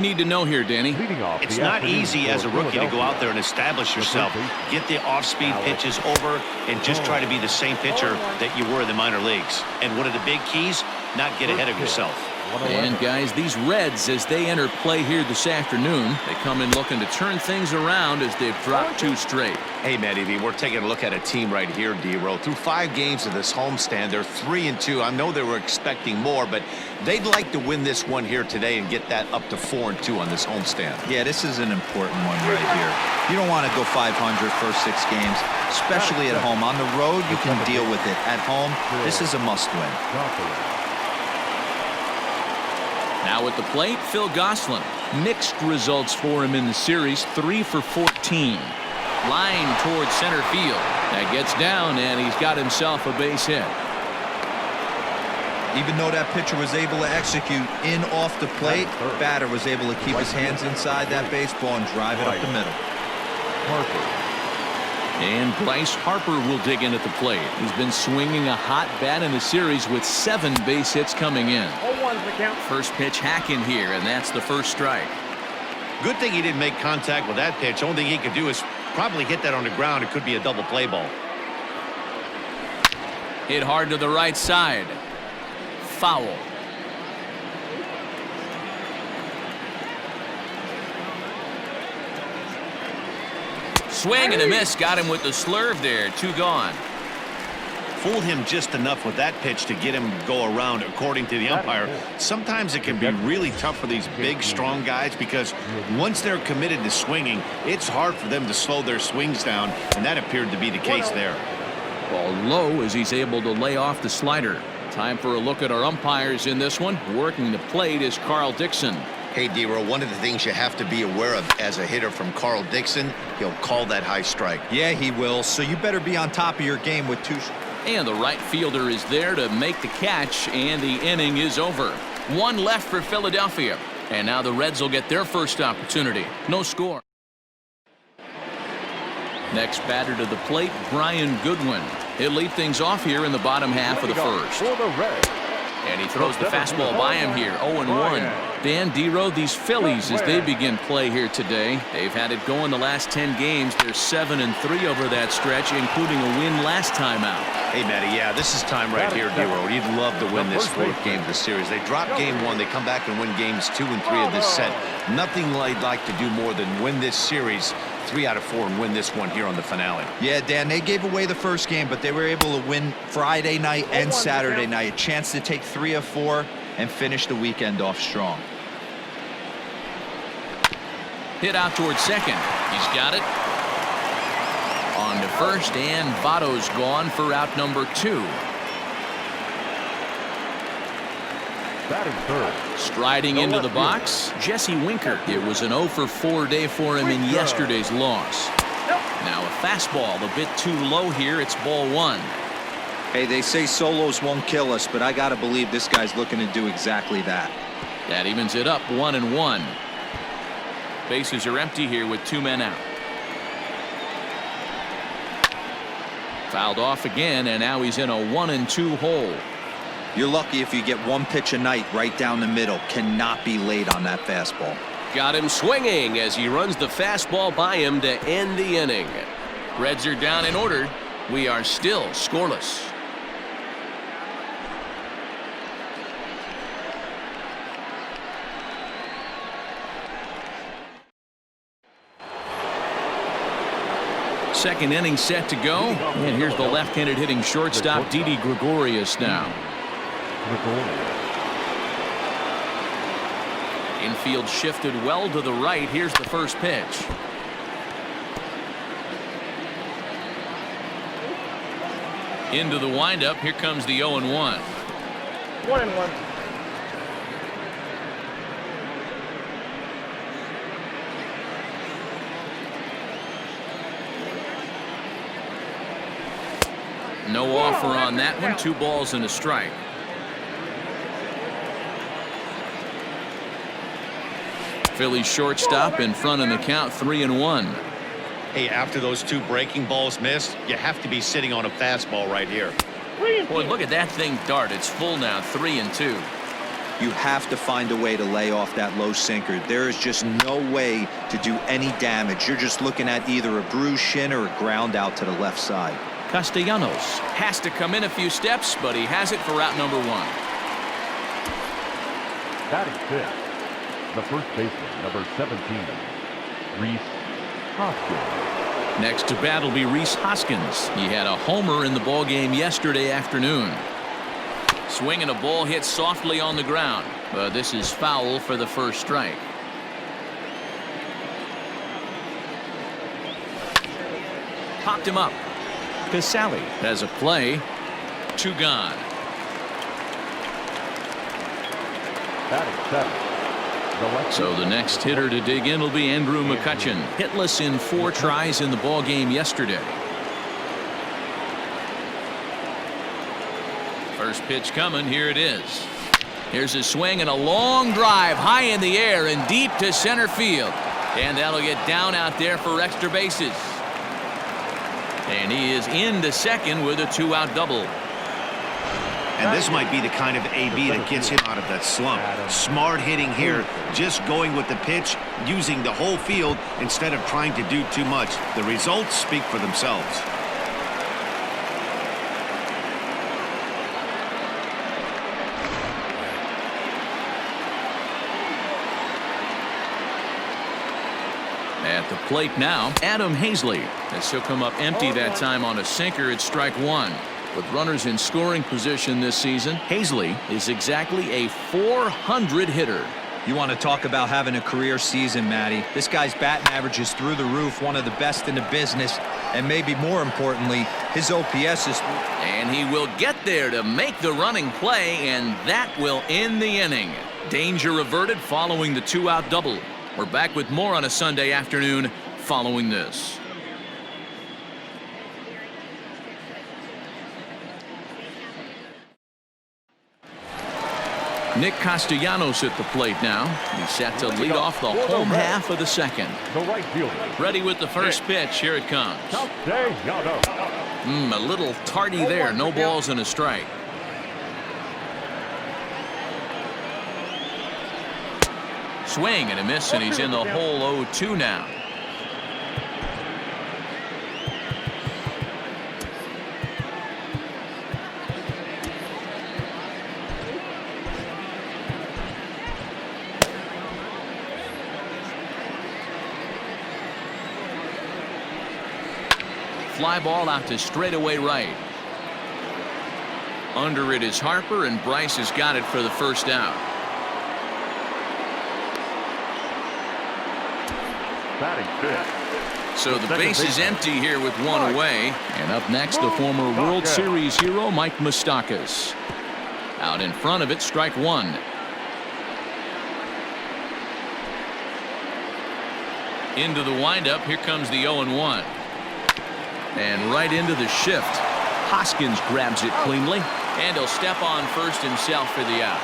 Need to know here, Danny. It's not easy as a rookie to go out there and establish yourself, get the off-speed pitches over, and just try to be the same pitcher that you were in the minor leagues. And one of the big keys, not get ahead of yourself. And guys, these Reds, as they enter play here this afternoon, they come in looking to turn things around as they've dropped 2 straight. Hey, Matty V, we're taking a look at a team right here, D-Row. Through 5 games of this homestand, they're 3-2. I know they were expecting more, but they'd like to win this one here today and get that up to 4-2 on this homestand. Yeah, this is an important one right here. You don't want to go 500 first 6 games, especially at home. On the road, you can deal with it. At home, this is a must-win. Now at the plate, Phil Gosselin. Mixed results for him in the series, 3 for 14. Line towards center field. That gets down, and he's got himself a base hit. Even though that pitcher was able to execute in off the plate, batter was able to keep his hands inside that baseball and drive it up the middle. And Bryce Harper will dig in at the plate. He's been swinging a hot bat in the series with 7 base hits coming in. First pitch hack in here, and that's the first strike. Good thing he didn't make contact with that pitch. Only thing he could do is probably hit that on the ground. It could be a double play ball. Hit hard to the right side. Foul. Swing and a miss. Got him with the slurve there. 2 gone. Fooled him just enough with that pitch to get him to go around, according to the umpire. Sometimes it can be really tough for these big, strong guys because once they're committed to swinging, it's hard for them to slow their swings down, and that appeared to be the case there. Ball low as he's able to lay off the slider. Time for a look at our umpires in this one. Working the plate is Carl Dixon. Hey, D-Row, one of the things you have to be aware of as a hitter from Carl Dixon, he'll call that high strike. Yeah, he will, so you better be on top of your game with 2. And the right fielder is there to make the catch, and the inning is over. 1 left for Philadelphia. And now the Reds will get their first opportunity. No score. Next batter to the plate, Brian Goodwin. He'll lead things off here in the bottom half of the first. And he throws the fastball by him here, 0-1. Dan, D-Row, these Phillies, as they begin play here today, they've had it going the last 10 games. They're 7-3 over that stretch, including a win last time out. Hey, Matty, yeah, this is time right here, D-Row. You'd love to win this 4th game of the series. They dropped game 1. They come back and win games 2 and 3 of this set. Nothing they'd like to do more than win this series 3 out of 4 and win this one here on the finale. Yeah, Dan, they gave away the first game, but they were able to win Friday night and Saturday night. A chance to take 3 of 4 and finish the weekend off strong. Hit out towards second. He's got it. On to first, and Votto's gone for out number 2. Striding into the box, Jesse Winker. It was an 0-for-4 day for him in yesterday's loss. Now a fastball a bit too low here. It's ball 1. Hey, they say solos won't kill us, but I got to believe this guy's looking to do exactly that. That evens it up, 1-1. Bases are empty here with 2 men out. Fouled off again, and now he's in a 1-2 hole. You're lucky if you get 1 pitch a night right down the middle. Cannot be late on that fastball. Got him swinging as he runs the fastball by him to end the inning. Reds are down in order. We are still scoreless. Second inning set to go, and here's the left-handed hitting shortstop Didi Gregorius now. Infield shifted well to the right. Here's the first pitch. Into the windup. Here comes the 0-1. 1-1. No offer on that one. 2 balls and a strike. Phillies shortstop in front in the count, 3-1. Hey, after those 2 breaking balls missed, you have to be sitting on a fastball right here. Boy, look at that thing dart. It's full now, 3-2. You have to find a way to lay off that low sinker. There is just no way to do any damage. You're just looking at either a bruised shin or a ground out to the left side. Castellanos has to come in a few steps, but he has it for route number 1. Batting fifth, the first baseman, number 17, Rhys Hoskins. Next to bat will be Rhys Hoskins. He had a homer in the ballgame yesterday afternoon. Swing and a ball hit softly on the ground, but this is foul for the first strike. Popped him up. Casale has a play. 2 gone. Batting seventh, So the next hitter to dig in will be Andrew McCutchen. Hitless in 4 tries in the ball game yesterday. First pitch coming. Here it is. Here's a swing and a long drive high in the air and deep to center field. And that'll get down out there for extra bases. And he is into second with a 2-out double. And this might be the kind of AB that gets him out of that slump. Smart hitting here, just going with the pitch, using the whole field instead of trying to do too much. The results speak for themselves. At the plate now, Adam Hazley, as he'll come up empty that time on a sinker at strike 1. With runners in scoring position this season, Hazley is exactly a .400 hitter. You want to talk about having a career season, Matty. This guy's batting average is through the roof, one of the best in the business, and maybe more importantly, his OPS is... And he will get there to make the running play, and that will end the inning. Danger averted following the 2-out double. We're back with more on a Sunday afternoon following this. Nick Castellanos at the plate now. He's set to lead off the home half of the second. the right fielder, Ready with the first pitch. Here it comes. A little tardy there. No balls and a strike. Swing and a miss, and he's in the hole 0-2 now. Fly ball out to straightaway right. Under it is Harper, and Bryce has got it for the first out. So the base is empty here with 1 away. And up next, the former World Series hero, Mike Moustakas. Out in front of it, strike 1. Into the windup. Here comes the 0-1. And right into the shift. Hoskins grabs it cleanly. And he'll step on first himself for the out.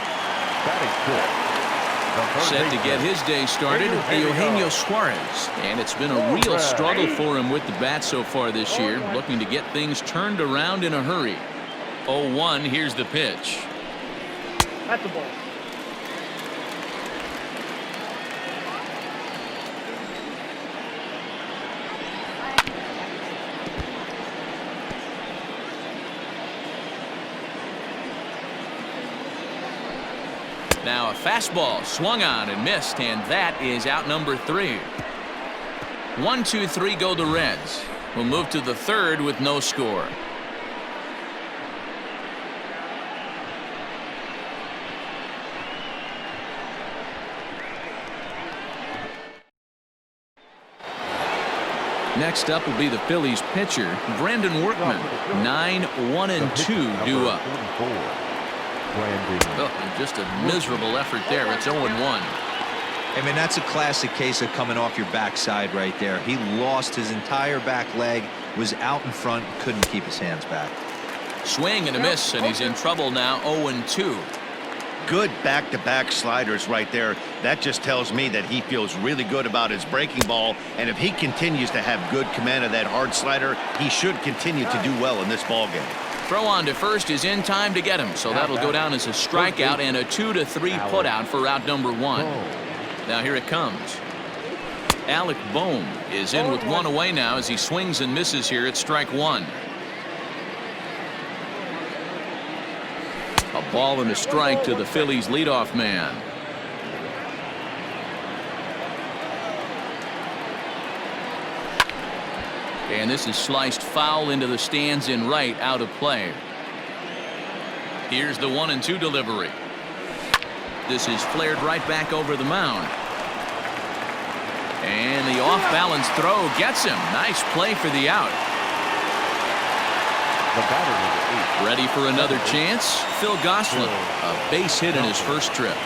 Set to get his day started, Eugenio Suarez. And it's been a real struggle for him with the bat so far this year, looking to get things turned around in a hurry. 0-1, here's the pitch. That's the ball. Now a fastball swung on and missed, and that is out number 3. 1-2-3 go the Reds. We'll move to the third with no score. Next up will be the Phillies pitcher, Brandon Workman. 9-1-2 due up. Oh, just a miserable effort there. It's 0-1. I mean, that's a classic case of coming off your backside right there. He lost his entire back leg, was out in front, couldn't keep his hands back. Swing and a miss, and he's in trouble now. 0-2. Good back-to-back sliders right there. That just tells me that he feels really good about his breaking ball, and if he continues to have good command of that hard slider, he should continue to do well in this ballgame. Throw on to first is in time to get him, so that'll go down as a strikeout and a 2-3 putout for out number 1. Now here it comes. Alec Bohm is in with 1 away now as he swings and misses here at strike 1. A ball and a strike to the Phillies leadoff man. And this is sliced foul into the stands in right, out of play. Here's the 1-2 delivery. This is flared right back over the mound. And the off-balance throw gets him. Nice play for the out. The batter is 8. Ready for another chance? Phil Gosselin, a base hit in his first trip.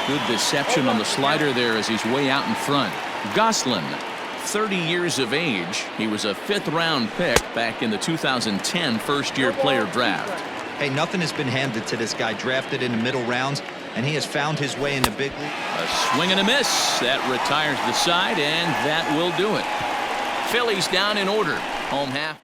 Good deception on the slider there as he's way out in front. Gosselin, 30 years of age. He was a 5th-round pick back in the 2010 first-year player draft. Hey, nothing has been handed to this guy. Drafted in the middle rounds, and he has found his way in the big league. A swing and a miss. That retires the side, and that will do it. Phillies down in order. Home half.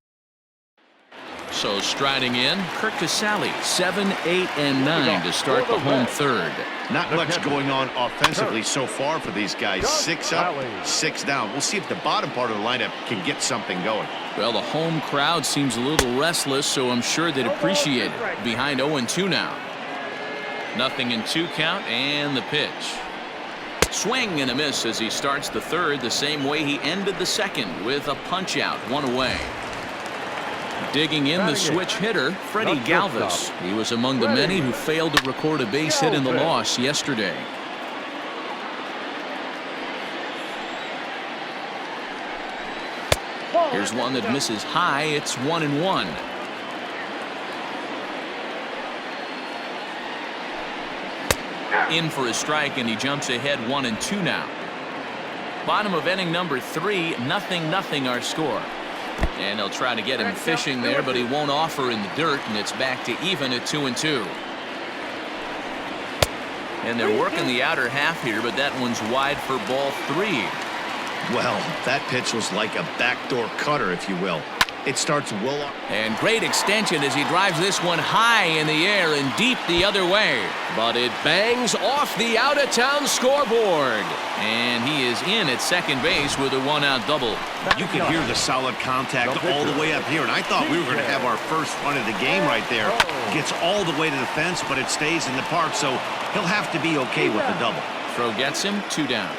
So striding in, Kirk Casale, 7, 8, and 9 to start the home third. Not much going on offensively so far for these guys. 6 up, 6 down. We'll see if the bottom part of the lineup can get something going. Well, the home crowd seems a little restless, so I'm sure they'd appreciate it. Behind 0-2 now. 0-2 count, and the pitch. Swing and a miss as he starts the third the same way he ended the second, with a punch out, 1 away. Digging in the switch hitter, Freddie Galvis. He was among the many who failed to record a base hit in the loss yesterday. Here's one that misses high. It's 1-1. In for a strike, and he jumps ahead 1-2 now. Bottom of inning number 3, 0-0 our score. And they'll try to get him fishing there, but he won't offer in the dirt, and it's back to even at 2-2. And they're working the outer half here, but that one's wide for ball 3. Well, that pitch was like a backdoor cutter, if you will. It starts well up. And great extension as he drives this one high in the air and deep the other way. But it bangs off the out-of-town scoreboard. And he is in at second base with a 1-out double. You can hear the solid contact all the way up here, and I thought we were going to have our first run of the game right there. Gets all the way to the fence, but it stays in the park, so he'll have to be okay with the double. Throw gets him, 2 down.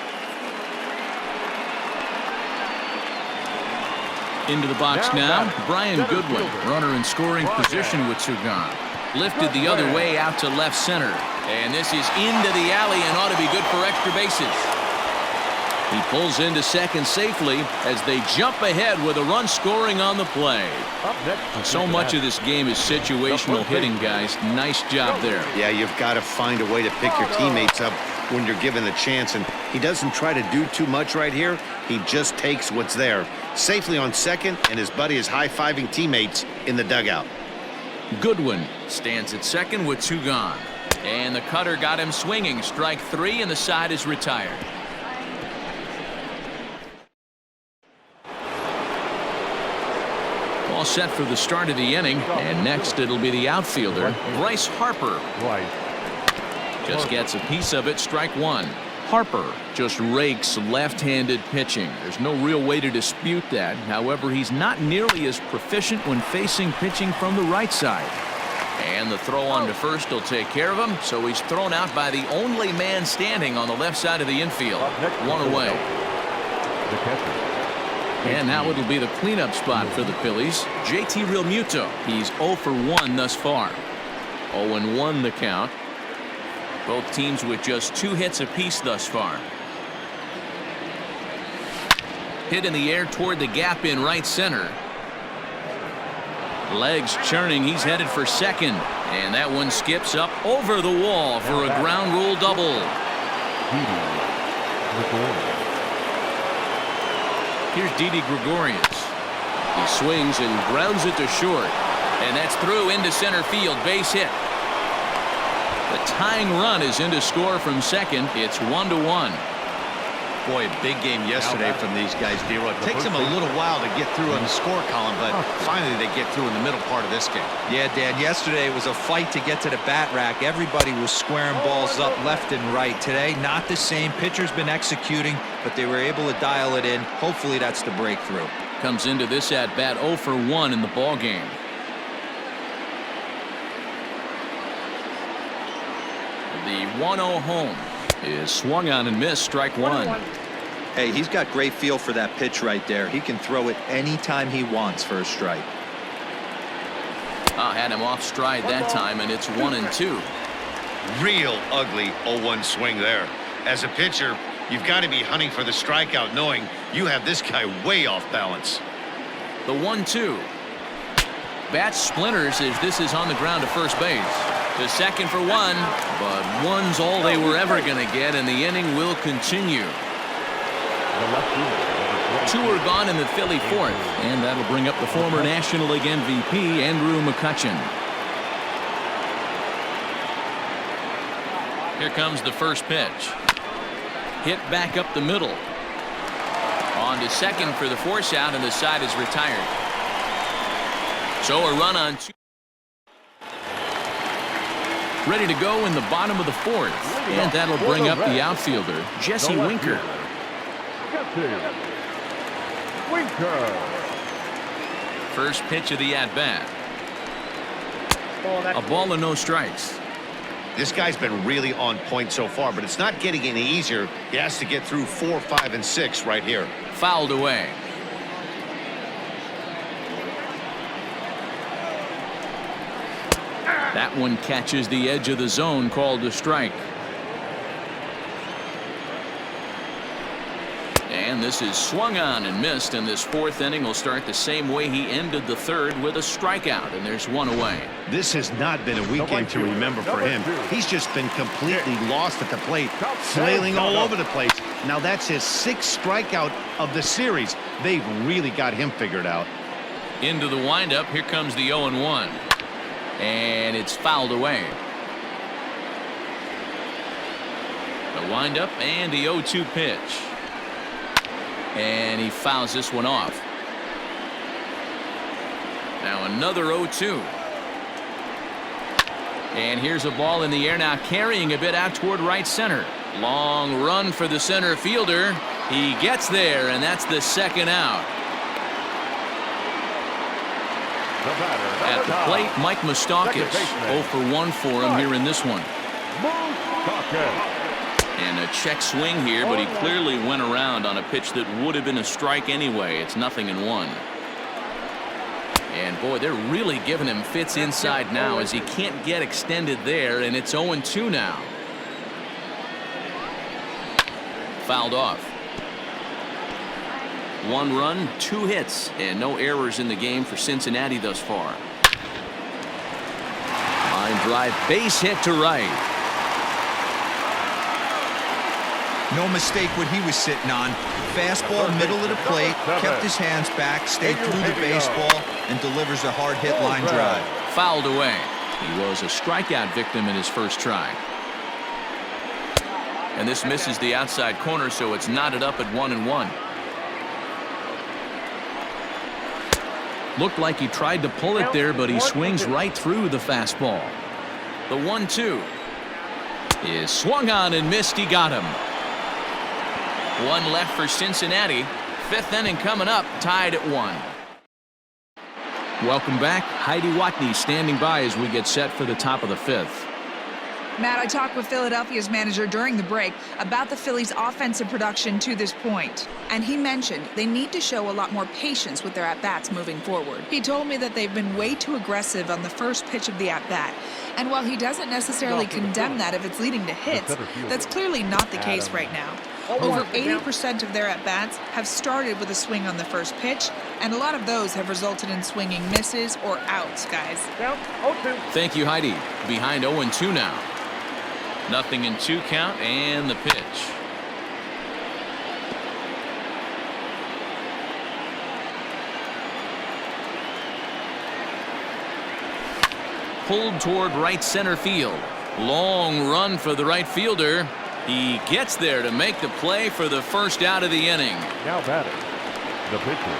Into the box now, Brian Goodwin, runner in scoring position with 2 gone. Lifted the other way out to left center. And this is into the alley and ought to be good for extra bases. He pulls into second safely as they jump ahead with a run scoring on the play. So much of this game is situational hitting, guys. Nice job there. Yeah, you've got to find a way to pick your teammates up when you're given the chance, and he doesn't try to do too much right here. He just takes what's there. Safely on second, and his buddy is high-fiving teammates in the dugout. Goodwin stands at second with 2 gone. And the cutter got him swinging. Strike 3, and the side is retired. All set for the start of the inning, and next it'll be the outfielder, Bryce Harper. Just gets a piece of it, strike 1. Harper just rakes left-handed pitching. There's no real way to dispute that. However, he's not nearly as proficient when facing pitching from the right side. And the throw on to first will take care of him, so he's thrown out by the only man standing on the left side of the infield. 1 away. And now it'll be the cleanup spot for the Phillies. JT Realmuto. He's 0 for 1 thus far. 0-1 the count. Both teams with just 2 hits apiece thus far. Hit in the air toward the gap in right center. Legs churning. He's headed for second. And that one skips up over the wall for a ground rule double. Here's Didi Gregorius. He swings and grounds it to short. And that's through into center field. Base hit. The tying run is in to score from second. It's 1-1. Boy, a big game yesterday from these guys, D-Roy. It takes them a little while to get through on the score column, but finally they get through in the middle part of this game. Yeah, Dan, yesterday it was a fight to get to the bat rack. Everybody was squaring balls up left and right. Today, not the same. Pitcher's been executing, but they were able to dial it in. Hopefully that's the breakthrough. Comes into this at-bat 0 for 1 in the ball game. The 1-0 home is swung on and missed, strike one. Hey, he's got great feel for that pitch right there. He can throw it anytime he wants for a strike. Had him off stride that time, and it's 1-2. Real ugly 0-1 swing there. As a pitcher, you've got to be hunting for the strikeout, knowing you have this guy way off balance. The 1-2. Bat splinters as this is on the ground to first base. To second for one, but one's all they were ever going to get, and the inning will continue. 2 are gone in the Philly fourth, and that'll bring up the former National League MVP, Andrew McCutchen. Here comes the first pitch. Hit back up the middle. On to second for the force out, and the side is retired. So a run on 2. Ready to go in the bottom of the fourth, and that'll bring up the outfielder, Jesse Winker. First pitch of the at-bat. A ball and no strikes. This guy's been really on point so far, but it's not getting any easier. He has to get through 4, 5, and 6 right here. Fouled away. That one catches the edge of the zone, called a strike. And this is swung on and missed, and this fourth inning will start the same way he ended the third, with a strikeout, and there's one away. This has not been a weekend to remember for him. He's just been completely lost at the plate, flailing all over the place. Now that's his 6th strikeout of the series. They've really got him figured out. Into the windup, here comes the 0-1. And it's fouled away. The windup and the 0-2 pitch. And he fouls this one off. Now another 0-2. And here's a ball in the air now, carrying a bit out toward right center. Long run for the center fielder. He gets there, and that's the second out. At the plate, Mike Moustakas. 0 for 1 for him here in this one. And a check swing here, but he clearly went around on a pitch that would have been a strike anyway. It's 0-1. And boy, they're really giving him fits inside now, as he can't get extended there, and it's 0-2 now. Fouled off. 1 run, 2 hits, and no errors in the game for Cincinnati thus far. Line drive, base hit to right. No mistake what he was sitting on. Fastball, middle of the plate, kept his hands back, stayed through the baseball, and delivers a hard hit line drive. Fouled away. He was a strikeout victim in his first try. And this misses the outside corner, so it's knotted up at 1-1. Looked like he tried to pull it there, but he swings right through the fastball. The 1-2 is swung on and missed. He got him. 1 left for Cincinnati. 5th inning coming up, tied at 1. Welcome back. Heidi Watney standing by as we get set for the top of the 5th. Matt, I talked with Philadelphia's manager during the break about the Phillies' offensive production to this point. And he mentioned they need to show a lot more patience with their at-bats moving forward. He told me that they've been way too aggressive on the first pitch of the at-bat. And while he doesn't necessarily condemn that if it's leading to hits, that's clearly not the case right now. Over 80% of their at-bats have started with a swing on the first pitch, and a lot of those have resulted in swinging misses or outs, guys. Thank you, Heidi. Behind 0-2 now. 0-2 count, and the pitch. Pulled toward right center field. Long run for the right fielder. He gets there to make the play for the first out of the inning. Now batting, the pitcher.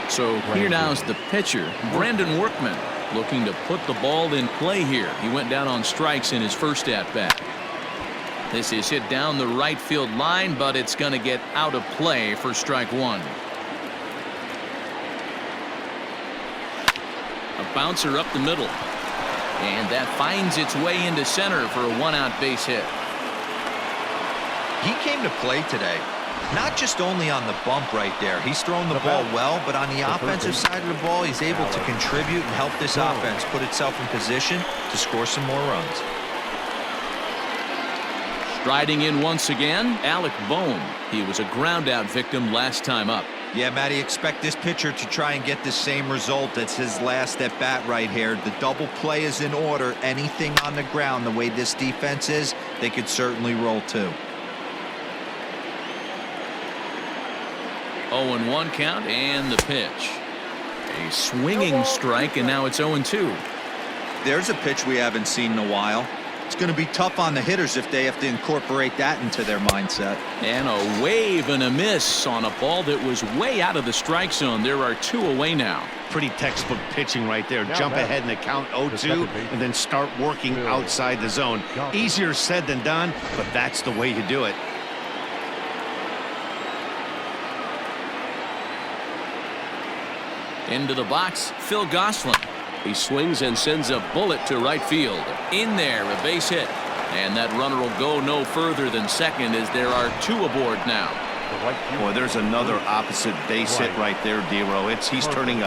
So here now's the pitcher, Brandon Workman, looking to put the ball in play here. He went down on strikes in his first at-bat. This is hit down the right field line, but it's going to get out of play for strike one. A bouncer up the middle. And that finds its way into center for a one-out base hit. He came to play today. Not just only on the bump right there. He's thrown the ball well, but on the offensive side of the ball, he's able to contribute and help this offense put itself in position to score some more runs. Striding in once again, Alec Bohm. He was a ground-out victim last time up. Yeah, Matty, expect this pitcher to try and get the same result as his last at-bat right here. The double play is in order. Anything on the ground, the way this defense is, they could certainly roll too. 0-1 count and the pitch. A swinging strike, and now it's 0-2. There's a pitch we haven't seen in a while. It's going to be tough on the hitters if they have to incorporate that into their mindset. And a wave and a miss on a ball that was way out of the strike zone. There are two away now. Pretty textbook pitching right there. Jump ahead in the count 0-2 and then start working outside the zone. Easier said than done, but that's the way you do it. Into the box, Phil Gosselin. He swings and sends a bullet to right field. In there, a base hit. And that runner will go no further than second as there are two aboard now. Boy, there's another opposite base hit right there, D-Row. He's turning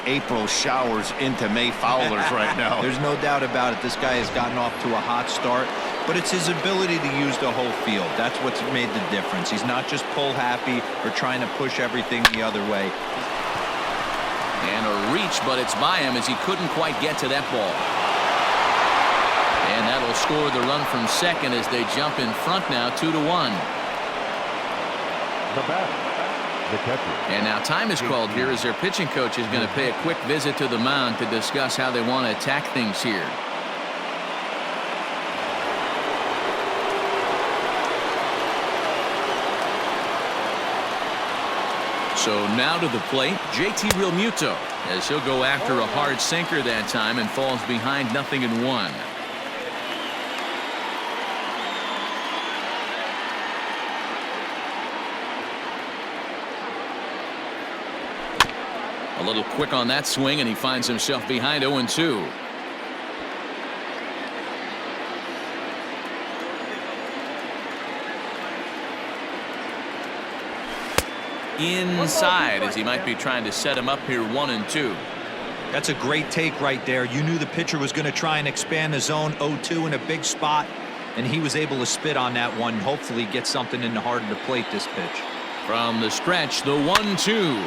April showers into May Fowlers right now. There's no doubt about it. This guy has gotten off to a hot start, but it's his ability to use the whole field. That's what's made the difference. He's not just pull happy or trying to push everything the other way. And a reach, but it's by him as he couldn't quite get to that ball. And that'll score the run from second as they jump in front now 2-1. The batter, the catcher. And now time is called here as their pitching coach is going to pay a quick visit to the mound to discuss how they want to attack things here. So now to the plate, JT Realmuto, as he'll go after a hard sinker that time and falls behind 0-1. A little quick on that swing, and he finds himself behind 0-2. Inside as he might be trying to set him up here 1-2. That's a great take right there. You knew the pitcher was going to try and expand the zone 0-2 in a big spot, and he was able to spit on that one. Hopefully get something in the heart of the plate this pitch. From the stretch, the 1-2.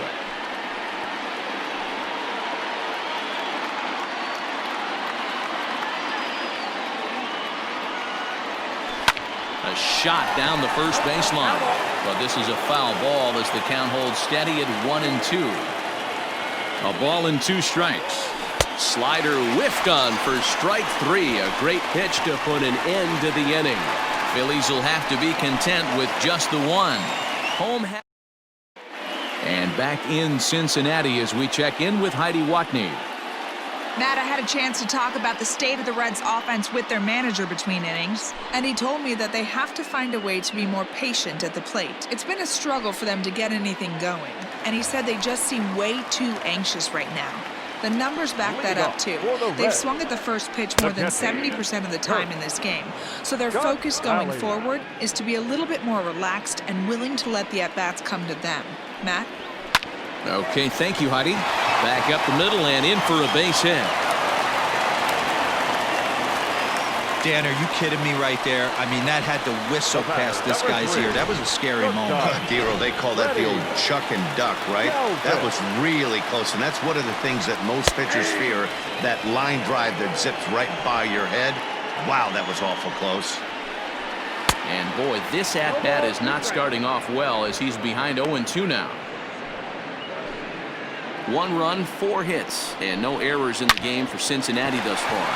A shot down the first baseline, but this is a foul ball as the count holds steady at 1-2. A ball and 2 strikes. Slider whiffed on for strike 3. A great pitch to put an end to the inning. Phillies will have to be content with just the one. Home. And back in Cincinnati as we check in with Heidi Watney. Matt, I had a chance to talk about the state of the Reds offense with their manager between innings, and he told me that they have to find a way to be more patient at the plate. It's been a struggle for them to get anything going, and he said they just seem way too anxious right now. The numbers back that up, too. They've swung at the first pitch more than 70% of the time in this game, so their focus going forward is to be a little bit more relaxed and willing to let the at-bats come to them. Matt? Okay, thank you, Heidi. Back up the middle and in for a base hit. Dan, are you kidding me right there? I mean, that had to whistle past this guy's ear. That was a scary moment. D-Row, they call that the old chuck and duck, right? That was really close, and that's one of the things that most pitchers fear, that line drive that zips right by your head. Wow, that was awful close. And boy, this at-bat is not starting off well as he's behind 0-2 now. 1 run, 4 hits, and no errors in the game for Cincinnati thus far.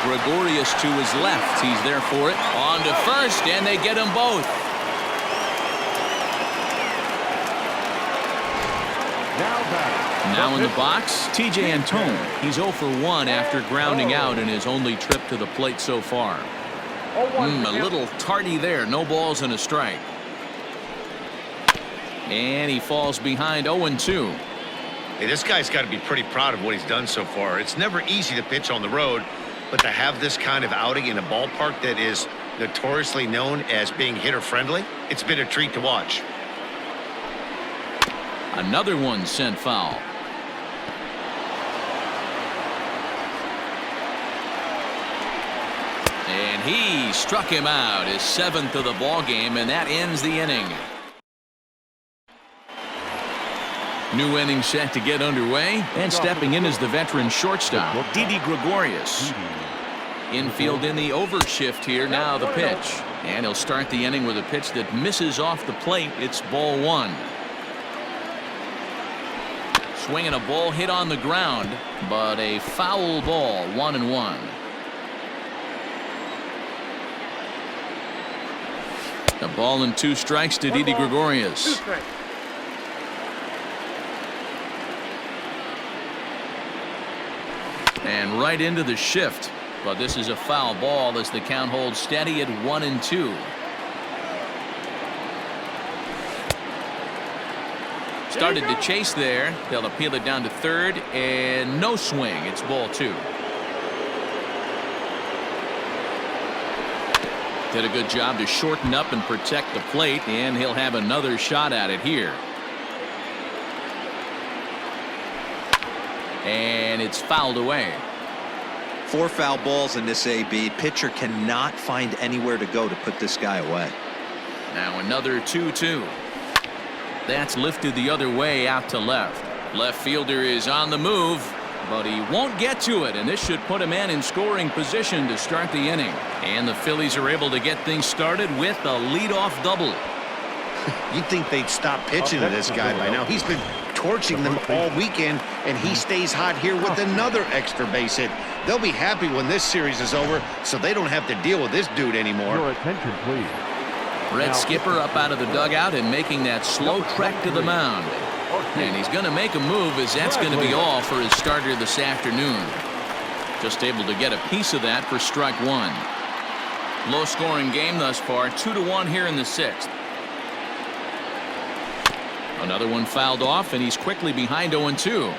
Gregorius to his left. He's there for it. On to first, and they get them both. Now in the box, T.J. Antone. He's 0 for 1 after grounding out in his only trip to the plate so far. A little tardy there. No balls and a strike. And he falls behind 0-2. Hey, this guy's got to be pretty proud of what he's done so far. It's never easy to pitch on the road, but to have this kind of outing in a ballpark that is notoriously known as being hitter-friendly, it's been a treat to watch. Another one sent foul. And he struck him out, his 7th of the ball game, and that ends the inning. New inning set to get underway, and stepping in is the veteran shortstop, Didi Gregorius. Infield in the overshift here. Now the pitch, and he'll start the inning with a pitch that misses off the plate. It's ball 1. Swinging a ball hit on the ground, but a foul ball. 1-1. A ball and 2 strikes to Didi Gregorius. And right into the shift, but this is a foul ball as the count holds steady at 1-2. Started to chase there. They'll appeal it down to third, and no swing. It's ball 2. Did a good job to shorten up and protect the plate, and he'll have another shot at it here. And it's fouled away. 4 foul balls in this AB. Pitcher cannot find anywhere to go to put this guy away. Now another 2-2. That's lifted the other way out to left. Left fielder is on the move, but he won't get to it, and this should put a man in scoring position to start the inning. And the Phillies are able to get things started with a leadoff double. You'd think they'd stop pitching to this guy by now. He's been torching them all weekend, and he stays hot here with another extra base hit. They'll be happy when this series is over, so they don't have to deal with this dude anymore. Your attention, please. Red Skipper up out of the dugout and making that slow trek to the mound. And he's going to make a move, as that's going to be all for his starter this afternoon. Just able to get a piece of that for strike 1. Low scoring game thus far, 2-1 here in the 6th. Another one fouled off, and he's quickly behind 0-2.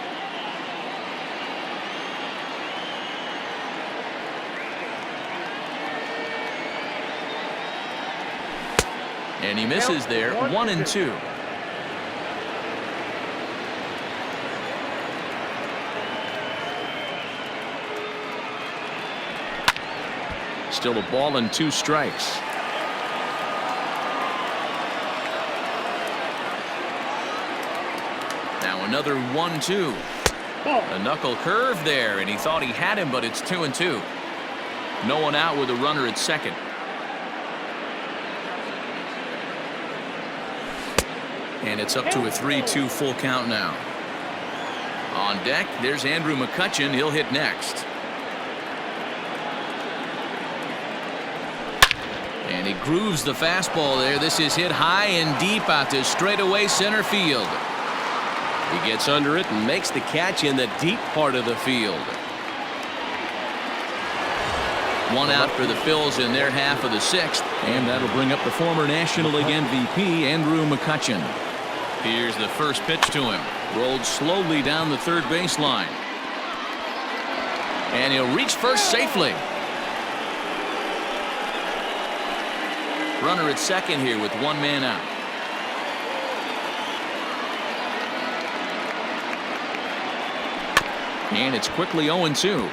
And he misses there. 1-2. Still a ball and 2 strikes. Now another 1-2. A knuckle curve there, and he thought he had him, but it's 2-2. No one out with a runner at second. And it's up to a 3-2 full count now. On deck, there's Andrew McCutchen. He'll hit next. And he grooves the fastball there. This is hit high and deep out to straightaway center field. He gets under it and makes the catch in the deep part of the field. 1 out for the Phils in their half of the 6th. And that'll bring up the former National League MVP, Andrew McCutchen. Here's the first pitch to him. Rolled slowly down the third baseline. And he'll reach first safely. Runner at second here with 1 man out. And it's quickly 0-2.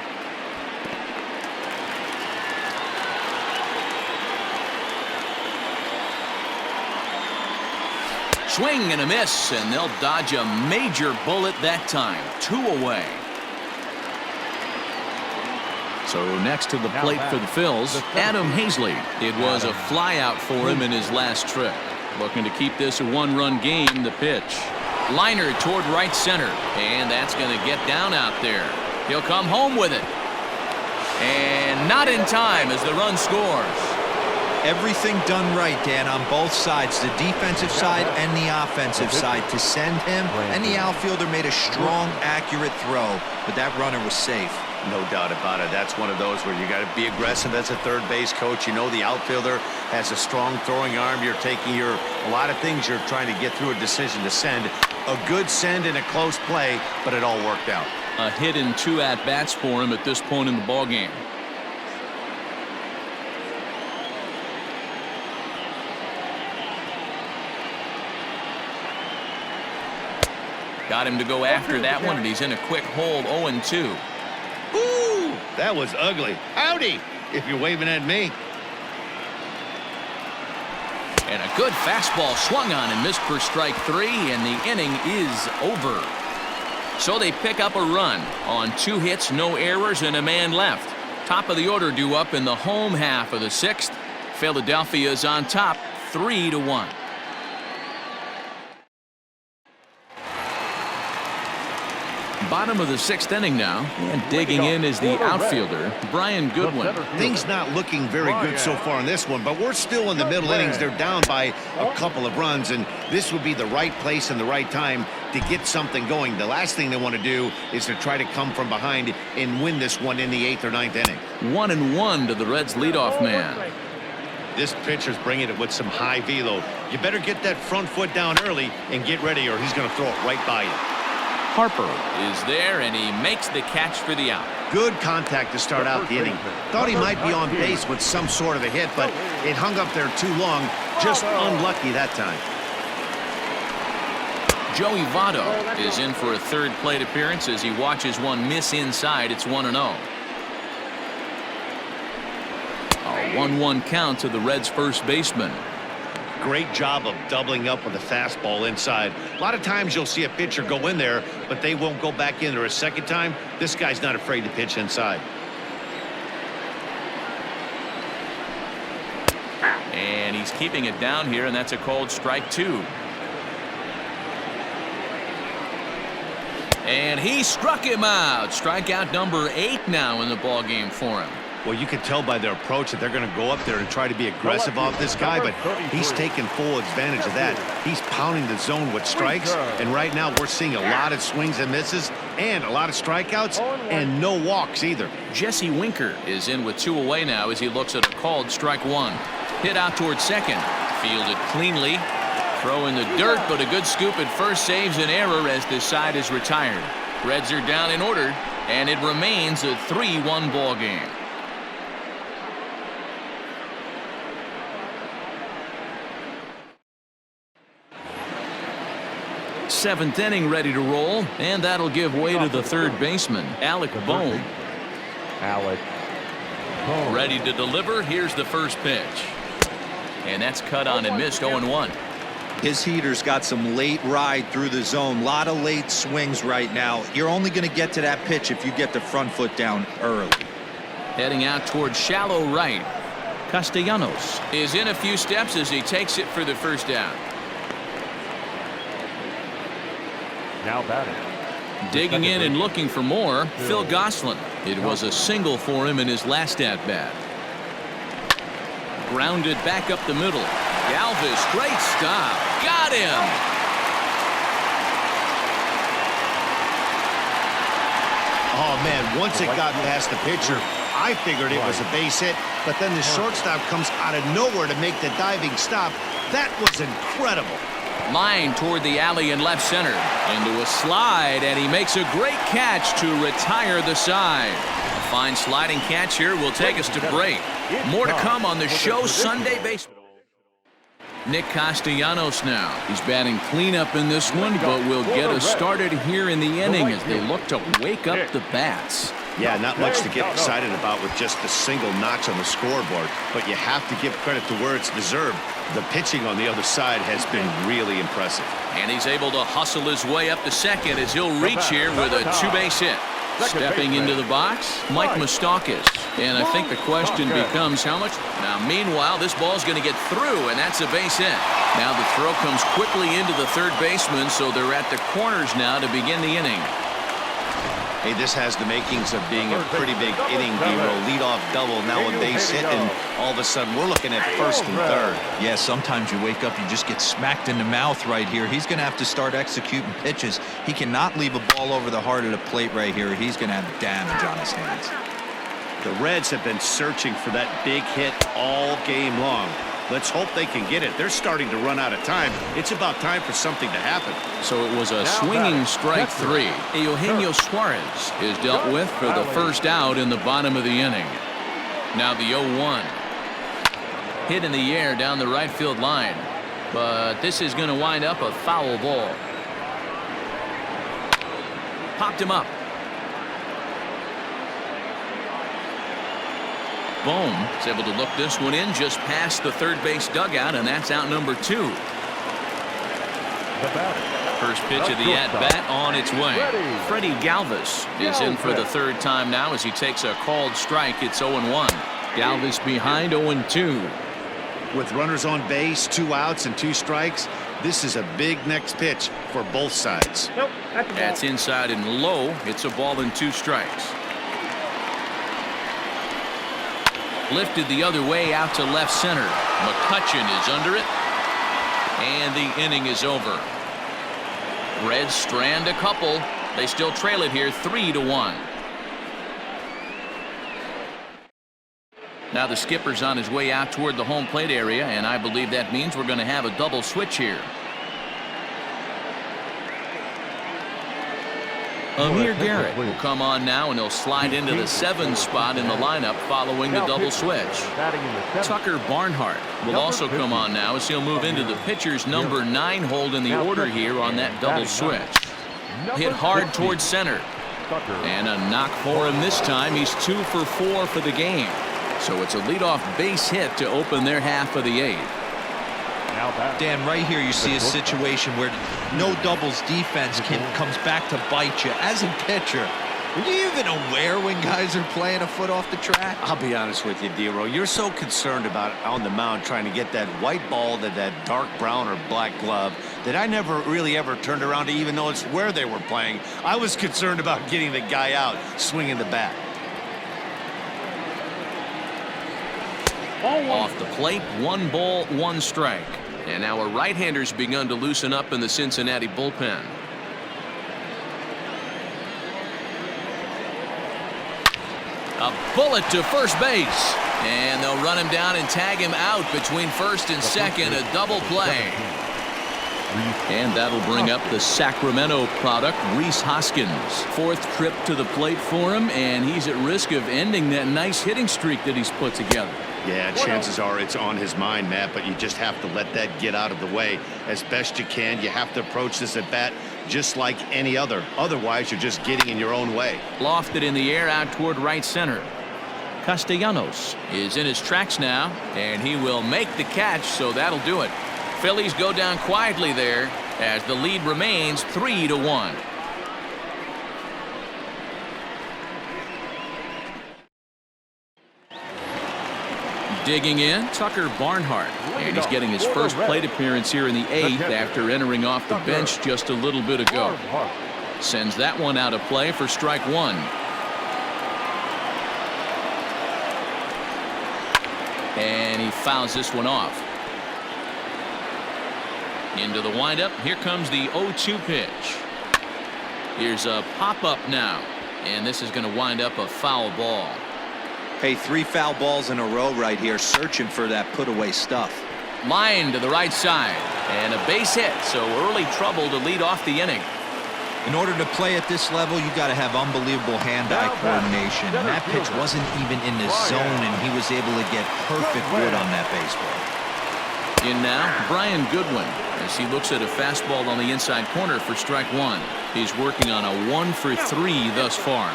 Swing and a miss, and they'll dodge a major bullet that time. 2 away. So next to the plate for the Phils, Adam Hazley. It was a flyout for him in his last trip. Looking to keep this a 1-run game. The pitch. Liner toward right center, and that's going to get down out there. He'll come home with it. And not in time as the run scores. Everything done right, Dan, on both sides, the defensive side and the offensive side, to send him, and the outfielder made a strong, accurate throw, but that runner was safe. No doubt about it. That's one of those where you got to be aggressive as a third base coach. You know the outfielder has a strong throwing arm. You're taking a lot of things you're trying to get through a decision to send. A good send in a close play, but it all worked out. A hit and 2 at-bats for him at this point in the ballgame. Got him to go after that one, and he's in a quick hold, 0-2. Ooh, that was ugly. Howdy, if you're waving at me. And a good fastball swung on and missed for strike 3, and the inning is over. So they pick up a run on 2 hits, no errors, and a man left. Top of the order due up in the home half of the 6th. Philadelphia is on top, 3-1. Bottom of the 6th inning now, and digging in is the outfielder, Brian Goodwin. Things not looking very good so far in this one, but we're still in the middle innings. They're down by a couple of runs, and this would be the right place and the right time to get something going. The last thing they want to do is to try to come from behind and win this one in the 8th or 9th inning. 1-1 to the Reds' leadoff man. This pitcher's bringing it with some high velo. You better get that front foot down early and get ready, or he's going to throw it right by you. Harper is there, and he makes the catch for the out. Good contact to start out the inning. Thought he might be on base with some sort of a hit, but it hung up there too long. Just unlucky that time. Joey Votto is in for a third plate appearance as he watches one miss inside. It's 1-0. A 1-1 count to the Reds' first baseman. Great job of doubling up with a fastball inside. A lot of times you'll see a pitcher go in there, but they won't go back in there a second time. This guy's not afraid to pitch inside. And he's keeping it down here, and that's a called strike 2. And he struck him out. Strikeout number 8 now in the ballgame for him. Well, you can tell by their approach that they're going to go up there and try to be aggressive off this guy, but he's taking full advantage of that. He's pounding the zone with strikes, and right now we're seeing a lot of swings and misses and a lot of strikeouts and no walks either. Jesse Winker is in with 2 away now as he looks at a called strike 1. Hit out towards second. Fielded cleanly. Throw in the dirt, but a good scoop at first saves an error as this side is retired. Reds are down in order, and it remains a 3-1 ball game. 7th inning ready to roll, and that'll give way to the third baseman, Alec Bohm. Ready to deliver. Here's the first pitch. And that's cut on and missed, 0-1. His heater's got some late ride through the zone. A lot of late swings right now. You're only going to get to that pitch if you get the front foot down early. Heading out towards shallow right. Castellanos is in a few steps as he takes it for the first down. Now batting. Digging in and looking for more, Phil Gosselin. It was a single for him in his last at-bat. Grounded back up the middle. Galvis, great stop. Got him. Oh, man, once it got past the pitcher, I figured it was a base hit, but then the shortstop comes out of nowhere to make the diving stop. That was incredible. Line toward the alley in left center. Into a slide, and he makes a great catch to retire the side. A fine sliding catch here will take us to break. More to come on the show Sunday Baseball. Nick Castellanos now. He's batting cleanup in this one, but will get us started here in the inning as they look to wake up the bats. Yeah, not much to get excited about with just a single notch on the scoreboard, but you have to give credit to where it's deserved. The pitching on the other side has been really impressive. And he's able to hustle his way up to second as he'll reach here with a 2-base hit. Stepping into the box, Mike Moustakas. And I think the question becomes how much. Now, meanwhile, this ball's going to get through, and that's a base hit. Now the throw comes quickly into the third baseman, so they're at the corners now to begin the inning. Hey, this has the makings of being a pretty big inning, D-Roll. Leadoff double, now a base hit, and all of a sudden we're looking at first and third. Yeah, sometimes you wake up, you just get smacked in the mouth right here. He's going to have to start executing pitches. He cannot leave a ball over the heart of the plate right here. He's going to have damage on his hands. The Reds have been searching for that big hit all game long. Let's hope they can get it. They're starting to run out of time. It's about time for something to happen. So it was a swinging strike 3. Eugenio Suarez is dealt with for the first out in the bottom of the inning. Now the 0-1. Hit in the air down the right field line. But this is going to wind up a foul ball. Popped him up. Bohm is able to look this one in just past the third base dugout, and that's out number 2. First pitch of the at-bat on its way. Freddie Galvis is in for the third time now as he takes a called strike. It's 0-1. Galvis behind 0-2. With runners on base, 2 outs and 2 strikes, this is a big next pitch for both sides. Nope, That's inside and low. It's a ball and 2 strikes. Lifted the other way out to left center. McCutchen is under it. And the inning is over. Reds strand a couple. They still trail it here 3-1. Now the skipper's on his way out toward the home plate area, and I believe that means we're going to have a double switch here. Amir Garrett will come on now, and he'll slide into the 7 spot in the lineup following the double switch. Tucker Barnhart will also come on now as he'll move into the pitcher's number 9 hold in the order here on that double switch. Hit hard towards center. And a knock for him this time. He's 2 for 4 for the game. So it's a leadoff base hit to open their half of the 8th. Dan, right here you see a situation where no doubles defense comes back to bite you. As a pitcher, are you even aware when guys are playing a foot off the track? I'll be honest with you, D-Roll. You're so concerned about on the mound trying to get that white ball to that dark brown or black glove that I never really ever turned around to even notice where they were playing. I was concerned about getting the guy out swinging the bat. Off the plate, 1 ball, 1 strike. And now a right-hander's begun to loosen up in the Cincinnati bullpen. A bullet to first base. And they'll run him down and tag him out between first and second. A double play. And that'll bring up the Sacramento product, Rhys Hoskins. 4th trip to the plate for him, and he's at risk of ending that nice hitting streak that he's put together. Yeah, chances are it's on his mind, Matt, but you just have to let that get out of the way as best you can. You have to approach this at bat just like any other. Otherwise, you're just getting in your own way. Lofted in the air out toward right center. Castellanos is in his tracks now, and he will make the catch, so that'll do it. Phillies go down quietly there as the lead remains 3-1. Digging in, Tucker Barnhart, and he's getting his first plate appearance here in the 8th after entering off the bench just a little bit ago. Sends that one out of play for strike 1. And he fouls this one off. Into the windup. Here comes the 0-2 pitch. Here's a pop-up now. And this is going to wind up a foul ball. Hey, 3 foul balls in a row right here, searching for that put-away stuff. Line to the right side. And a base hit, so early trouble to lead off the inning. In order to play at this level, you got to have unbelievable hand-eye coordination. And that pitch wasn't even in the zone, and he was able to get perfect wood on that baseball. In now, Brian Goodwin, as he looks at a fastball on the inside corner for strike 1. He's working on a 1 for 3 thus far.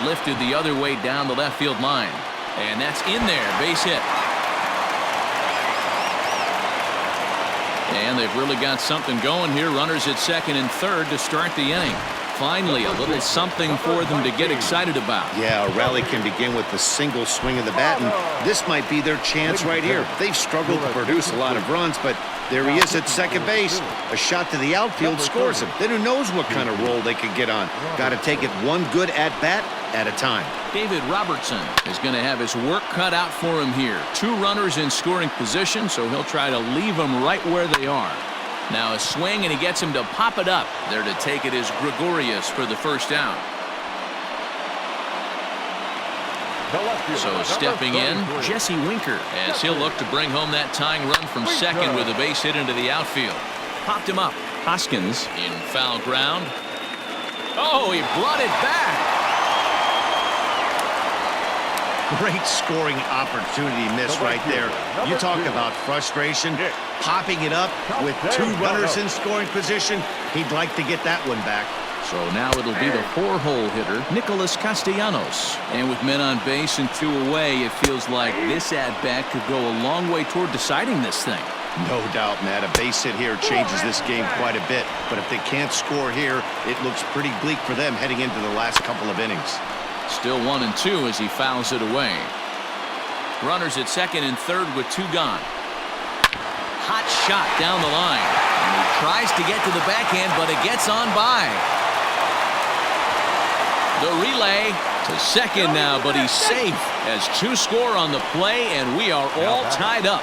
Lifted the other way down the left field line. And that's in there, base hit. And they've really got something going here. Runners at second and third to start the inning. Finally, a little something for them to get excited about. Yeah, a rally can begin with the single swing of the bat, and this might be their chance right here. They've struggled to produce a lot of runs, but there he is at second base. A shot to the outfield scores him. Then who knows what kind of roll they could get on. Got to take it one good at-bat at a time. David Robertson is going to have his work cut out for him here. 2 runners in scoring position, so he'll try to leave them right where they are. Now a swing, and he gets him to pop it up. There to take it is Gregorius for the first down. So stepping in, Jesse Winker, as he'll look to bring home that tying run from second with a base hit into the outfield. Popped him up. Hoskins in foul ground. Oh, he brought it back. Great scoring opportunity missed right there. You talk about frustration. Popping it up with 2 runners in scoring position. He'd like to get that one back. So now it'll be the 4-hole hitter, Nicholas Castellanos. And with men on base and 2 away, it feels like this at-bat could go a long way toward deciding this thing. No doubt, Matt. A base hit here changes this game quite a bit. But if they can't score here, it looks pretty bleak for them heading into the last couple of innings. Still 1-2 as he fouls it away. Runners at second and third with 2 gone. Hot shot down the line. And he tries to get to the backhand, but it gets on by. The relay to second now, but he's safe as 2 score on the play, and we are all tied up.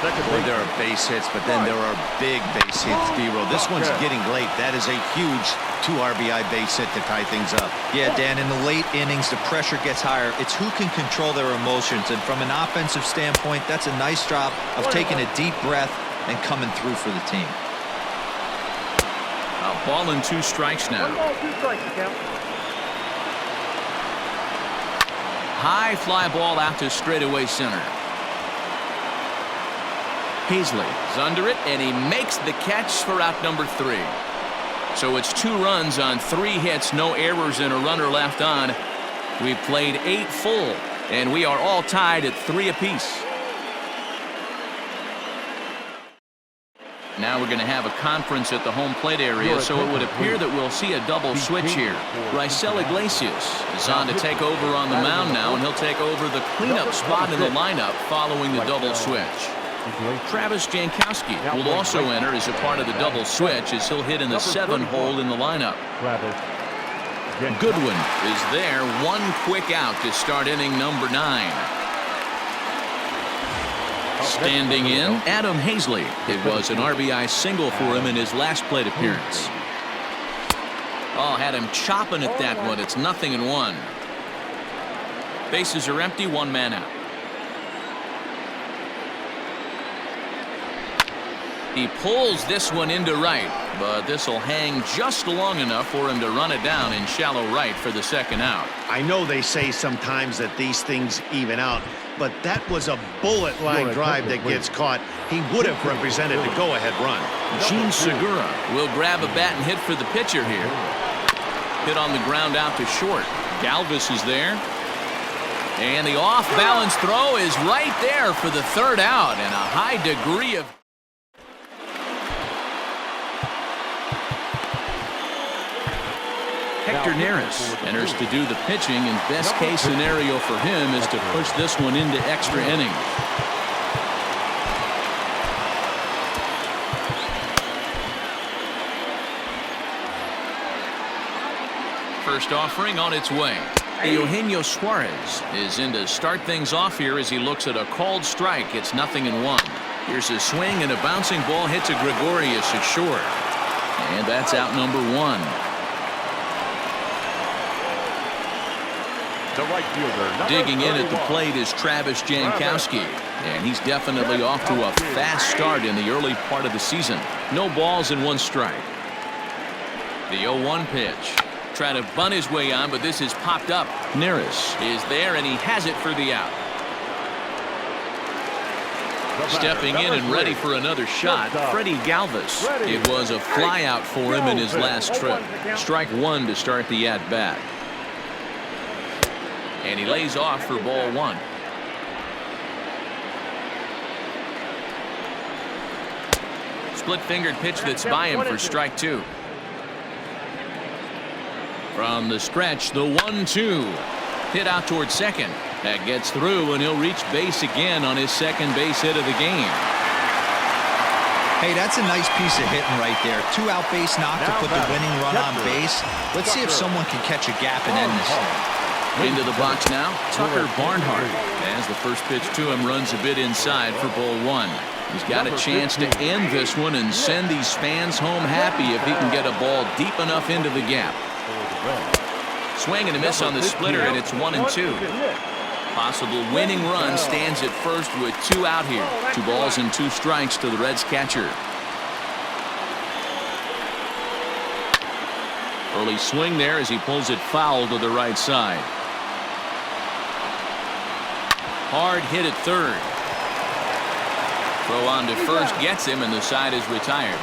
Boy, there are base hits, but then there are big base hits, D-Roll. This one's getting late. That is a huge 2 RBI base hit to tie things up. Yeah, Dan, in the late innings, the pressure gets higher. It's who can control their emotions, and from an offensive standpoint, that's a nice job of taking a deep breath and coming through for the team. A ball and 2 strikes now. 1 ball, 2 strikes, count. High fly ball out to straightaway center. Paisley is under it, and he makes the catch for out number 3. So it's 2 runs on 3 hits, no errors, and a runner left on. We've played 8 full, and we are all tied at 3 apiece. Now we're going to have a conference at the home plate area, so it would appear that we'll see a double switch here. Raisel Iglesias is on to take over on the mound now, and he'll take over the cleanup spot in the lineup following the double switch. Travis Jankowski will also enter as a part of the double switch as he'll hit in the 7-hole in the lineup. Goodwin is there, 1 quick out to start inning number 9. Standing in, Adam Hazley. It was an RBI single for him in his last plate appearance. Oh, had him chopping at that one. It's 0-1. Bases are empty, 1 man out. He pulls this one into right, but this will hang just long enough for him to run it down in shallow right for the 2nd out. I know they say sometimes that these things even out, but that was a bullet line drive that gets caught. He would have represented the go-ahead run. Gene Segura will grab a bat and hit for the pitcher here. Hit on the ground out to short. Galvis is there. And the off-balance throw is right there for the 3rd out, and a high degree of... Hector Neris enters to do the pitching, and best case scenario for him is to push this one into extra innings. First offering on its way. Eugenio Suarez is in to start things off here as he looks at a called strike. It's 0-1. Here's a swing, and a bouncing ball hit to Gregorius at short. And that's out number 1. The right fielder, digging in at the plate is Travis Jankowski, and he's definitely off to a fast start in the early part of the season. No balls and 1 strike. The 0-1 pitch. Trying to bunt his way on, but this is popped up. Neris is there, and he has it for the out. Stepping in and ready for another shot, Freddie Galvis. It was a fly out for him in his last trip. Strike 1 to start the at-bat. And he lays off for ball 1. Split-fingered pitch that's by him for strike 2. From the stretch, the 1-2. Hit out towards second. That gets through, and he'll reach base again on his second base hit of the game. Hey, that's a nice piece of hitting right there. 2 out base knock to put the winning run on base. Let's see if someone can catch a gap and end this thing. Into the box now, Tucker Barnhart. As the first pitch to him runs a bit inside for ball 1. He's got a chance to end this one and send these fans home happy if he can get a ball deep enough into the gap. Swing and a miss on the splitter, and it's 1-2. Possible winning run stands at first with 2 out here. 2 balls and 2 strikes to the Reds catcher. Early swing there as he pulls it foul to the right side. Hard hit at third. Throw on to first gets him, and the side is retired.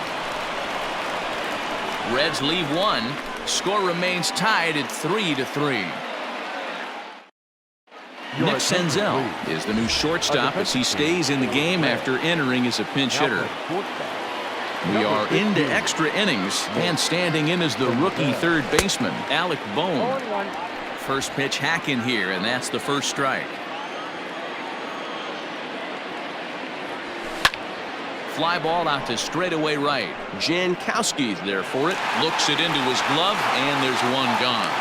Reds leave 1. Score remains tied at 3-3. Nick Senzel is the new shortstop as he stays in the game after entering as a pinch hitter. We are into extra innings, and standing in as the rookie third baseman, Alec Bohm. First pitch hack in here, and that's the first strike. Fly ball out to straightaway right. Jankowski's there for it. Looks it into his glove, and there's one gone.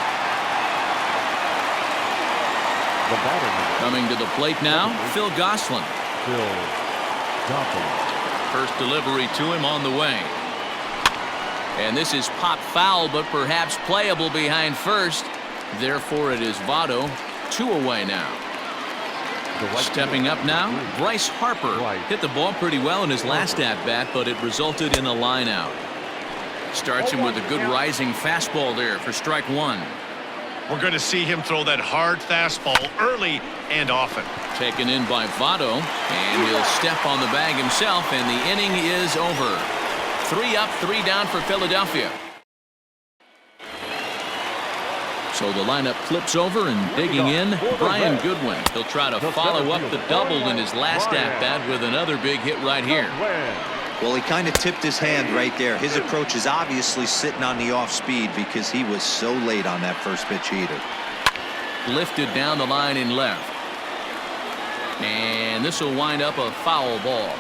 Coming to the plate now, Phil Gosselin. First delivery to him on the way. And this is pop foul, but perhaps playable behind first. Therefore, it is Votto. 2 away now. Stepping up now, Bryce Harper. Hit the ball pretty well in his last at-bat, but it resulted in a line out. Starts him with a good rising fastball there for strike 1. We're going to see him throw that hard fastball early and often. Taken in by Votto, and he'll step on the bag himself, and the inning is over. 3 up, 3 down for Philadelphia. So the lineup flips over, and digging in, Brian Goodwin. He'll try to follow up the double in his last at-bat with another big hit right here. Well, he kind of tipped his hand right there. His approach is obviously sitting on the off speed because he was so late on that first pitch heater. Lifted down the line in left. And this will wind up a foul ball.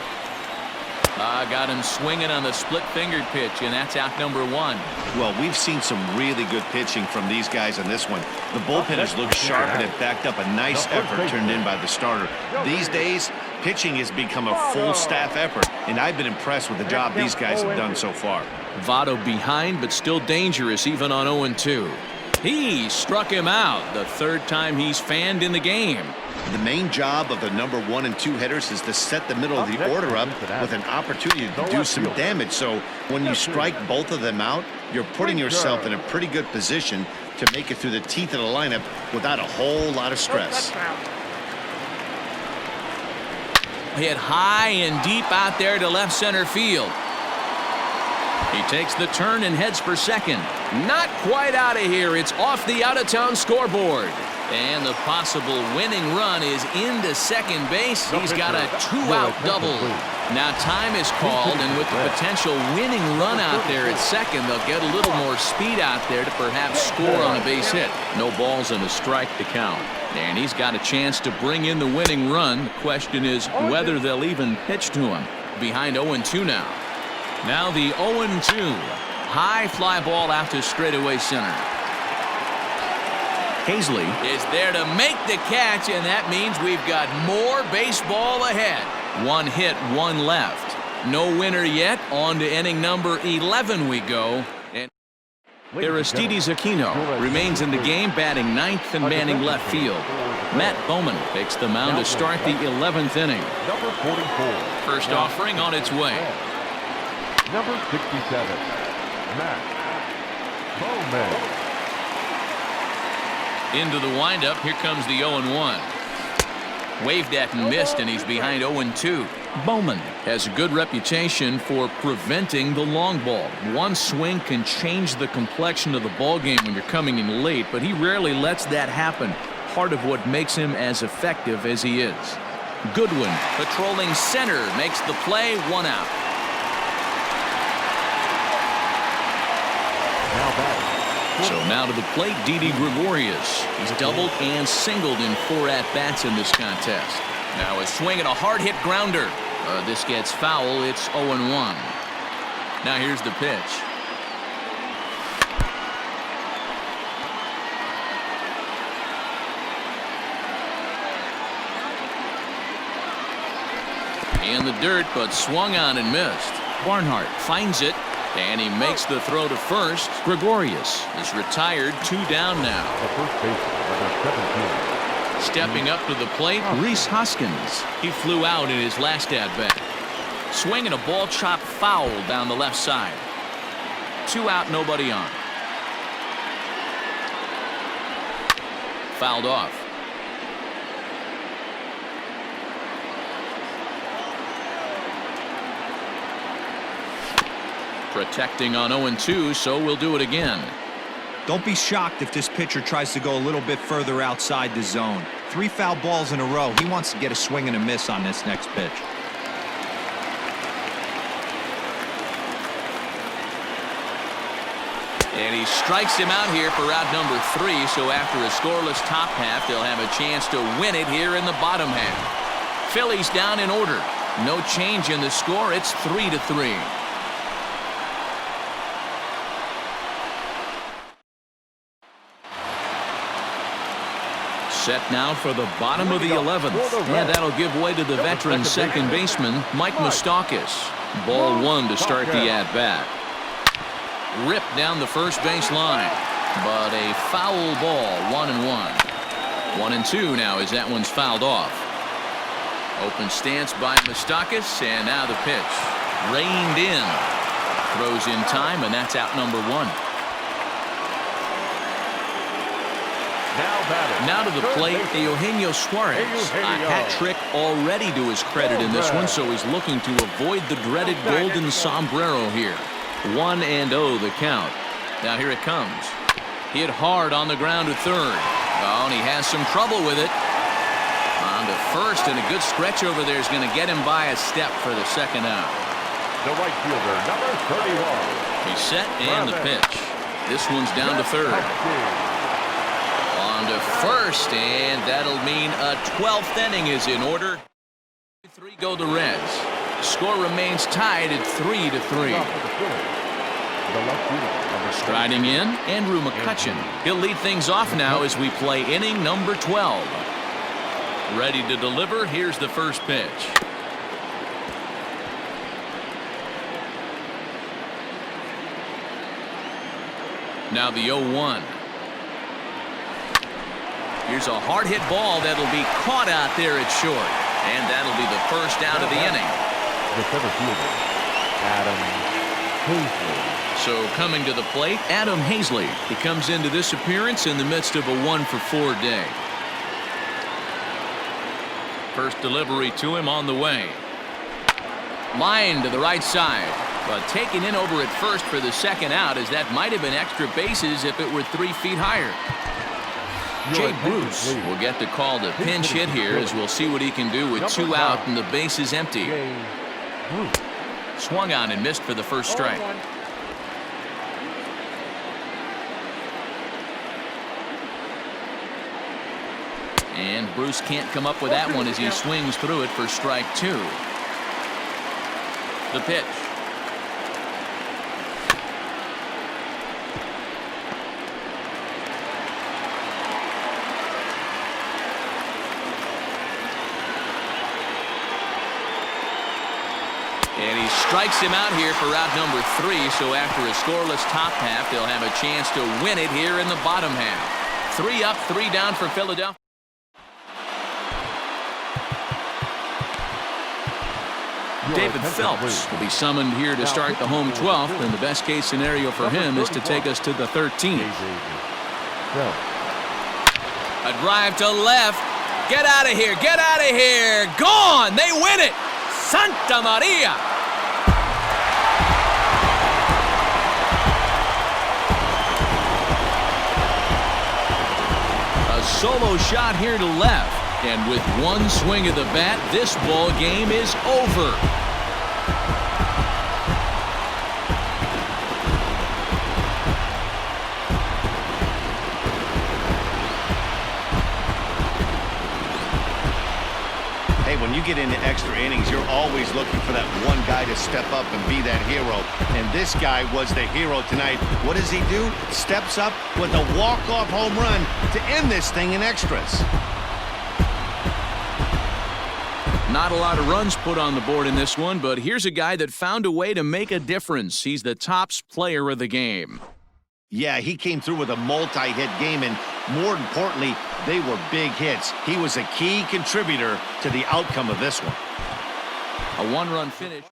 Got him swinging on the split-fingered pitch, and that's out number 1. Well, we've seen some really good pitching from these guys in this one. The bullpenners look sharp, and it backed up a nice effort turned in by the starter. These days, pitching has become a full staff effort, and I've been impressed with the job these guys have done so far. Votto behind, but still dangerous even on 0-2. He struck him out the 3rd time he's fanned in the game. The main job of the number 1 and 2 hitters is to set the middle of the order up with an opportunity to do some damage. So when you strike both of them out, you're putting yourself in a pretty good position to make it through the teeth of the lineup without a whole lot of stress. Hit high and deep out there to left center field. He takes the turn and heads for second. Not quite out of here. It's off the out-of-town scoreboard. And the possible winning run is into second base. He's got a 2-out double. Now time is called, and with the potential winning run out there at second, they'll get a little more speed out there to perhaps score on a base hit. No balls and a strike to count. And he's got a chance to bring in the winning run. The question is whether they'll even pitch to him. Behind 0-2 now. Now the 0-2. High fly ball out to straightaway center. Hazley is there to make the catch, and that means we've got more baseball ahead. 1 hit, 1 left. No winner yet. On to inning number 11 we go. And Aristides Aquino remains in the game, batting 9th and manning left field. Matt Bowman takes the mound to start the 11th inning. Number 44. First offering on its way. Number 67. Matt Bowman. Into the windup. Here comes the 0-1. Waved at and missed, and he's behind 0-2. Bowman has a good reputation for preventing the long ball. One swing can change the complexion of the ball game when you're coming in late, but he rarely lets that happen. Part of what makes him as effective as he is. Goodwin patrolling center makes the play. 1 out. Now batting, So now to the plate, Didi Gregorius. He's doubled and singled in 4 at-bats in this contest. Now a swing and a hard-hit grounder. This gets foul. It's 0-1. Now here's the pitch. In the dirt, but swung on and missed. Barnhart finds it, and he makes the throw to first. Gregorius is retired, 2 down now. The first baseman, number 17. Stepping up to the plate, Rhys Hoskins. He flew out in his last at-bat. Swinging a ball chopped foul down the left side. 2 out, nobody on. Fouled off. Protecting on 0-2, so we'll do it again. Don't be shocked if this pitcher tries to go a little bit further outside the zone. 3 foul balls in a row. He wants to get a swing and a miss on this next pitch. And he strikes him out here for out number 3, so after a scoreless top half, they'll have a chance to win it here in the bottom half. Phillies down in order. No change in the score. It's 3-3. Set now for the bottom of the 11th, and that'll give way to the veteran second baseman, Mike Moustakas. Ball 1 to start the at-bat. Ripped down the first base line, but a foul ball, 1-1. 1-2 now as that one's fouled off. Open stance by Moustakas, and now the pitch. Reined in. Throws in time, and that's out number 1. Now to the plate, Eugenio Suarez. A hat trick already to his credit in this one, so he's looking to avoid the dreaded golden sombrero here. 1-0 the count. Now here it comes. Hit hard on the ground to third. Oh, and he has some trouble with it. On to first, and a good stretch over there is going to get him by a step for the second out. The right fielder, number 31. He's set, and the pitch. This one's down to third. On to first, and that'll mean a 12th inning is in order. 3 go the Reds. Score remains tied at 3-3. Striding in, Andrew McCutchen. He'll lead things off now as we play inning number 12. Ready to deliver. Here's the first pitch. Now the 0-1. Here's a hard-hit ball that'll be caught out there at short. And that'll be the first out of the inning. The center fielder, Adam Hazley. So coming to the plate, Adam Hazley. He comes into this appearance in the midst of a 1-for-4 day. First delivery to him on the way. Line to the right side. But taken in over at first for the second out, as that might have been extra bases if it were 3 feet higher. Jay Bruce will get the call to pinch hit here, as we'll see what he can do with 2 out and the base is empty. Swung on and missed for the first strike. And Bruce can't come up with that one as he swings through it for strike 2. The pitch. And he strikes him out here for out number 3, so after a scoreless top half, they'll have a chance to win it here in the bottom half. 3 up, 3 down for Philadelphia. David Phelps will be summoned here to start the home 12th, and the best case scenario for him is to take us to the 13th. A drive to left. Get out of here. Get out of here. Gone. They win it. Santa Maria. A solo shot here to left. And with one swing of the bat, this ball game is over. when you get into extra innings, you're always looking for that one guy to step up and be that hero. And this guy was the hero tonight. What does he do? Steps up with a walk-off home run to end this thing in extras. Not a lot of runs put on the board in this one, but here's a guy that found a way to make a difference. He's the tops player of the game. Yeah, he came through with a multi-hit game, and more importantly, they were big hits. He was a key contributor to the outcome of this one. A one-run finish.